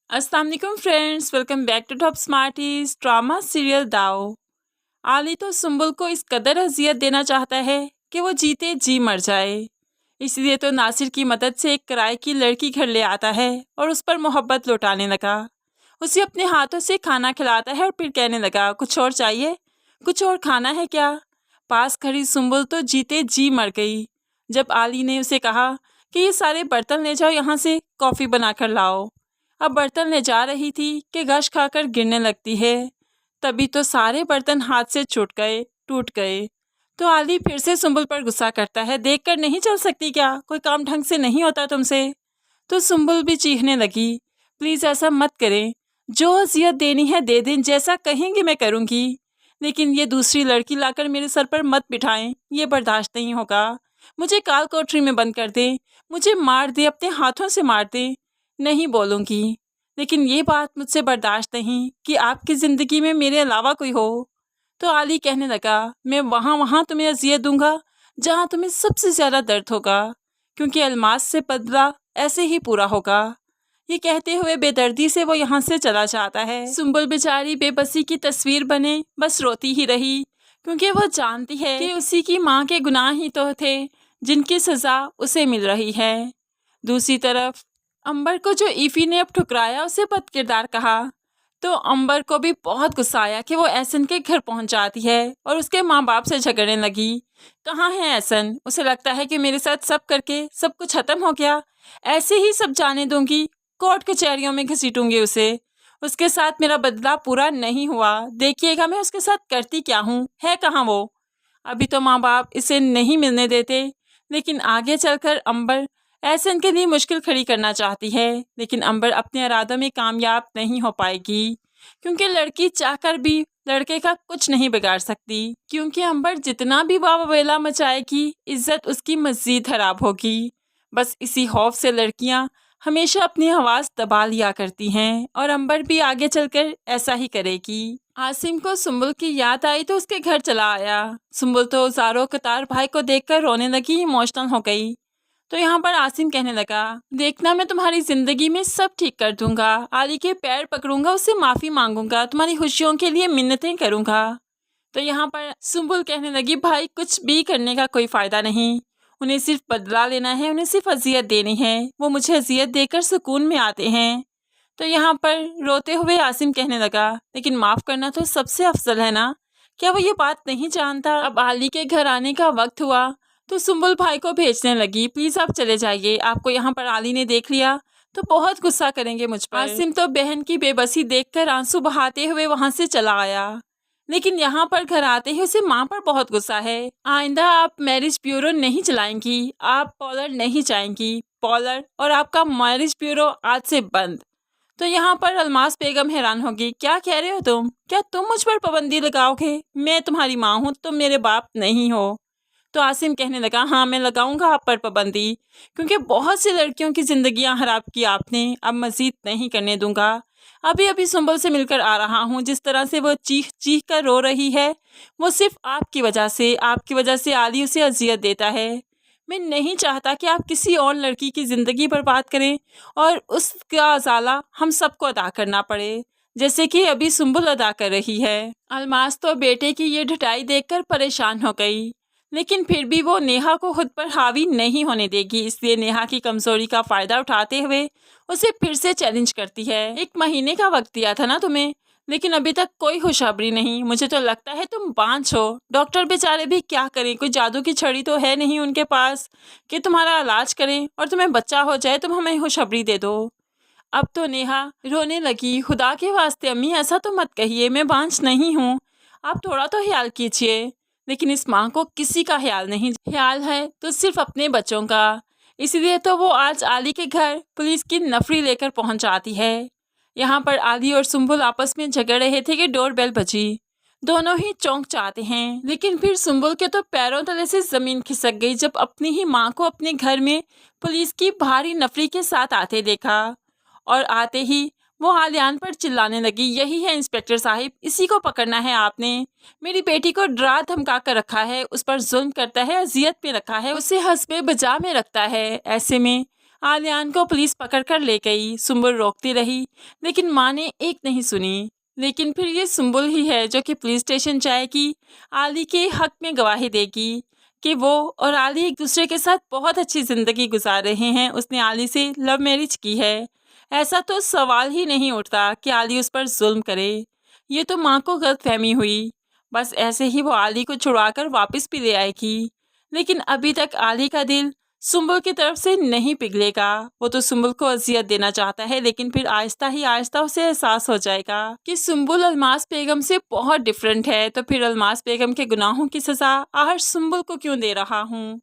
अस्सलाम वालेकुम friends, welcome back to top smarties drama serial दाव। आली तो सुम्बुल को इस कदर अजियत देना चाहता है कि वो जीते जी मर जाए। इसलिए तो नासिर की मदद से एक किराए की लड़की घर ले आता है और उस पर मोहब्बत लौटाने लगा। उसे अपने हाथों से खाना खिलाता है और फिर कहने लगा, कुछ और चाहिए, कुछ और खाना है क्या। पास खड़ी सुम्बुल तो जीते जी मर गई जब आली ने उसे कहा कि ये सारे बर्तन ले जाओ, यहाँ से कॉफ़ी बनाकर लाओ। अब बर्तन ले जा रही थी कि गश खाकर गिरने लगती है। तभी तो सारे बर्तन हाथ से टूट गए। तो आली फिर से सुम्बुल पर गुस्सा करता है, देखकर नहीं चल सकती क्या, कोई काम ढंग से नहीं होता तुमसे। तो सुम्बुल भी चीखने लगी, प्लीज़ ऐसा मत करें, जो अजियत देनी है दे दें, जैसा कहेंगे मैं करूँगी, लेकिन ये दूसरी लड़की लाकर मेरे सर पर मत बिठाएं, ये बर्दाश्त नहीं होगा। मुझे काल कोठरी में बंद कर दे, मुझे मार दे, अपने हाथों से मार दे, नहीं बोलूँगी, लेकिन ये बात मुझसे बर्दाश्त नहीं कि आपकी ज़िंदगी में मेरे अलावा कोई हो। तो आली कहने लगा, मैं वहाँ तुम्हें अजियत दूंगा जहाँ तुम्हें सबसे ज़्यादा दर्द होगा, क्योंकि अलमास से बदला ऐसे ही पूरा होगा। ये कहते हुए बेदर्दी से वो यहाँ से चला जाता है। सुम्बुल बेचारी बेबसी की तस्वीर बने बस रोती ही रही, क्योंकि वह जानती है कि उसी की माँ के गुनाह ही तो थे जिनकी सज़ा उसे मिल रही है। दूसरी तरफ अंबर को जो ईफी ने अब ठुकराया, उसे बदकिरदार कहा, तो अंबर को भी बहुत गुस्सा आया कि वो एहसन के घर पहुंच जाती है और उसके माँ बाप से झगड़ने लगी। कहाँ है एहसन, उसे लगता है कि मेरे साथ सब करके सब कुछ खत्म हो गया, ऐसे ही सब जाने दूंगी, कोर्ट कचहरियों में घसीटूंगी उसे, उसके साथ मेरा बदला पूरा नहीं हुआ, देखिएगा मैं उसके साथ करती क्या हूँ, है कहाँ वो। अभी तो माँ बाप इसे नहीं मिलने देते, लेकिन आगे चलकर अंबर एहसन के लिए मुश्किल खड़ी करना चाहती है, लेकिन अंबर अपने इरादों में कामयाब नहीं हो पाएगी, क्योंकि लड़की चाहकर भी लड़के का कुछ नहीं बिगाड़ सकती, क्योंकि अंबर जितना भी वावेला मचाएगी इज्जत उसकी मज़ीद खराब होगी। बस इसी खौफ से लड़कियां हमेशा अपनी आवाज़ दबा लिया करती हैं, और अंबर भी आगे चलकर ऐसा ही करेगी। आसिम को सुम्बुल की याद आई तो उसके घर चला आया। सुम्बुल तो ज़ारो कतार भाई को देखकर रोने लगी, इमोशनल हो गई। तो यहाँ पर आसिम कहने लगा, देखना मैं तुम्हारी ज़िंदगी में सब ठीक कर दूंगा, आली के पैर पकड़ूंगा, उससे माफ़ी मांगूंगा, तुम्हारी खुशियों के लिए मिन्नतें करूंगा। तो यहाँ पर सुम्बुल कहने लगी, भाई कुछ भी करने का कोई फ़ायदा नहीं, उन्हें सिर्फ बदला लेना है, उन्हें सिर्फ अजियत देनी है, वो मुझे अजियत देकर सुकून में आते हैं। तो यहाँ पर रोते हुए आसिम कहने लगा, लेकिन माफ़ करना तो सबसे अफजल है ना, क्या वो ये बात नहीं जानता। अब आली के घर आने का वक्त हुआ तो सुम्बुल भाई को भेजने लगी, प्लीज़ आप चले जाइए, आपको यहाँ पर आली ने देख लिया तो बहुत गुस्सा करेंगे मुझ पर। आसिम तो बहन की बेबसी देखकर आंसू बहाते हुए वहाँ से चला आया, लेकिन यहाँ पर घर आते ही उसे माँ पर बहुत गुस्सा है। आइंदा आप मैरिज ब्यूरो नहीं चलाएंगी, आप पॉलर नहीं चाहेंगी, पॉलर और आपका मैरिज ब्यूरो आज से बंद। तो यहाँ पर अलमास बेगम हैरान होगी, क्या कह रहे हो तुम, क्या तुम मुझ पर पाबंदी लगाओगे, मैं तुम्हारी माँ हूँ, तुम मेरे बाप नहीं हो। तो आसिम कहने लगा, हाँ मैं लगाऊंगा आप पर पाबंदी, क्योंकि बहुत सी लड़कियों की ज़िंदगियां खराब की आपने, अब मज़ीद नहीं करने दूंगा। अभी अभी सुम्बुल से मिलकर आ रहा हूँ, जिस तरह से वो चीख चीख कर रो रही है वो सिर्फ आपकी वजह से आली उसे अजियत देता है। मैं नहीं चाहता कि आप किसी और लड़की की ज़िंदगी बर्बाद करें और उसका अजाला हम सबको अदा करना पड़े, जैसे कि अभी सुम्बुल अदा कर रही है। अलमास तो बेटे की ये ढिठाई देखकर परेशान हो गई, लेकिन फिर भी वो नेहा को खुद पर हावी नहीं होने देगी, इसलिए नेहा की कमज़ोरी का फ़ायदा उठाते हुए उसे फिर से चैलेंज करती है। 1 महीने का वक्त दिया था ना तुम्हें, लेकिन अभी तक कोई खुशखबरी नहीं, मुझे तो लगता है तुम बांझ हो। डॉक्टर बेचारे भी क्या करें, कोई जादू की छड़ी तो है नहीं उनके पास कि तुम्हारा इलाज करें और तुम्हें बच्चा हो जाए, तुम हमें खुशखबरी दे दो। अब तो नेहा रोने लगी, खुदा के वास्ते अम्मी ऐसा तो मत कहिए, मैं बांझ नहीं हूँ, आप थोड़ा तो ख्याल कीजिए। लेकिन इस माँ को किसी का ख्याल नहीं, ख्याल है तो सिर्फ अपने बच्चों का, इसलिए तो वो आज आली के घर पुलिस की नफरी लेकर पहुंच जाती है। यहाँ पर आली और सुम्बुल आपस में झगड़ रहे थे कि डोरबेल बजी। दोनों ही चौंक जाते हैं, लेकिन फिर सुम्बुल के तो पैरों तले से ज़मीन खिसक गई जब अपनी ही माँ को अपने घर में पुलिस की भारी नफरी के साथ आते देखा, और आते ही वो आलियान पर चिल्लाने लगी, यही है इंस्पेक्टर साहिब, इसी को पकड़ना है आपने, मेरी बेटी को डरा धमका कर रखा है, उस पर जुल्म करता है, अजियत में रखा है, उसे हस्बे बजा में रखता है। ऐसे में आलियान को पुलिस पकड़कर ले गई। सुंबुल रोकती रही लेकिन माँ ने एक नहीं सुनी। लेकिन फिर ये सुंबुल ही है जो कि पुलिस स्टेशन जाएगी, आली के हक में गवाही देगी कि वो और आली एक दूसरे के साथ बहुत अच्छी ज़िंदगी गुजार रहे हैं। उसने आली से लव मैरिज की है। ऐसा तो सवाल ही नहीं उठता कि आली उस पर जुल्म करे। ये तो माँ को गलतफहमी हुई। बस ऐसे ही वो आली को छुड़ाकर वापस भी ले आएगी। लेकिन अभी तक आली का दिल सुंबुल की तरफ से नहीं पिघलेगा। वो तो सुंबुल को अजियत देना चाहता है, लेकिन फिर आहिस्ता ही आहिस्ता उसे एहसास हो जाएगा कि सुंबुल अलमास बेगम से बहुत डिफरेंट है। तो फिर अलमास बेगम के गुनाहों की सज़ा आखिर सुंबुल को क्यों दे रहा हूँ।